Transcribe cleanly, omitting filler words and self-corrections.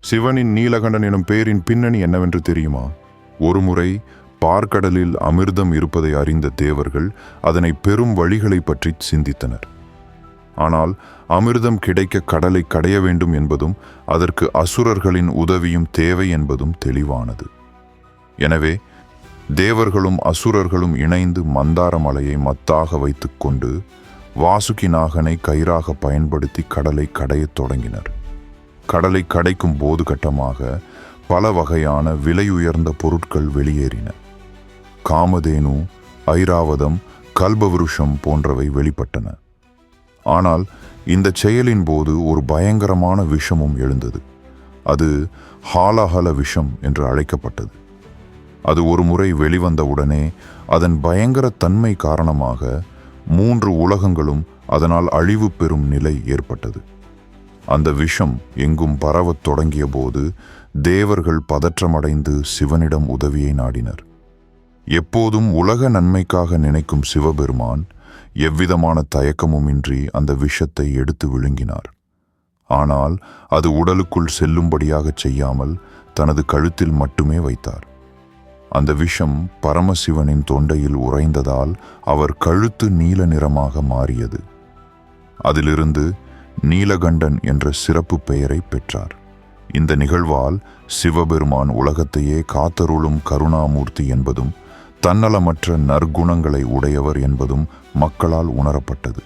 சிவனின் நீலகண்டன் எனும் பெயரின் பின்னணி என்னவென்று தெரியுமா? ஒருமுறை பார்க்கடலில் அமிர்தம் இருப்பதை அறிந்த தேவர்கள் அதனை பெரும் வழிகளை பற்றி சிந்தித்தனர். ஆனால் அமிர்தம் கிடைக்க கடலை கடைய வேண்டும் என்பதும் அதற்கு அசுரர்களின் உதவியும் தேவை என்பதும் தெளிவானது. எனவே தேவர்களும் அசுரர்களும் இணைந்து மந்தார மலையை மத்தாக வைத்துக்கொண்டு வாசுகி நாகனை கயிறாக பயன்படுத்தி கடலை கடையத் தொடங்கினர். கடலை கடைக்கும் போது கட்டமாக பல வகையான விலையுயர்ந்த பொருட்கள் வெளியேறின. காமதேனு, ஐராவதம், கல்பவருஷம் போன்றவை வெளிப்பட்டன. ஆனால் இந்த செயலின் போது ஒரு பயங்கரமான விஷமும் எழுந்தது. அது ஹாலாஹல விஷம் என்று அழைக்கப்பட்டது. அது ஒரு முறை வெளிவந்தவுடனே அதன் பயங்கர தன்மை காரணமாக 3 உலகங்களும் அதனால் அழிவு பெறும் நிலை ஏற்பட்டது. அந்த விஷம் எங்கும் பரவத் தொடங்கிய போது தேவர்கள் பதற்றமடைந்து சிவனிடம் உதவியை நாடினர். எப்போதும் உலக நன்மைக்காக நினைக்கும் சிவபெருமான் எவ்விதமான தயக்கமுமின்றி அந்த விஷத்தை எடுத்து விழுங்கினார். ஆனால் அது உடலுக்குள் செல்லும்படியாகச் செய்யாமல் தனது கழுத்தில் மட்டுமே வைத்தார். அந்த விஷம் பரமசிவனின் தொண்டையில் உறைந்ததால் அவர் கழுத்து நீல நிறமாக மாறியது. அதிலிருந்து நீலகண்டன் என்ற சிறப்பு பெயரை பெற்றார். இந்த நிகழ்வால் சிவபெருமான் உலகத்தையே காத்தருளும் கருணாமூர்த்தி என்பதும் தன்னலமற்ற நற்குணங்களை உடையவர் என்பதும் மக்களால் உணரப்பட்டது.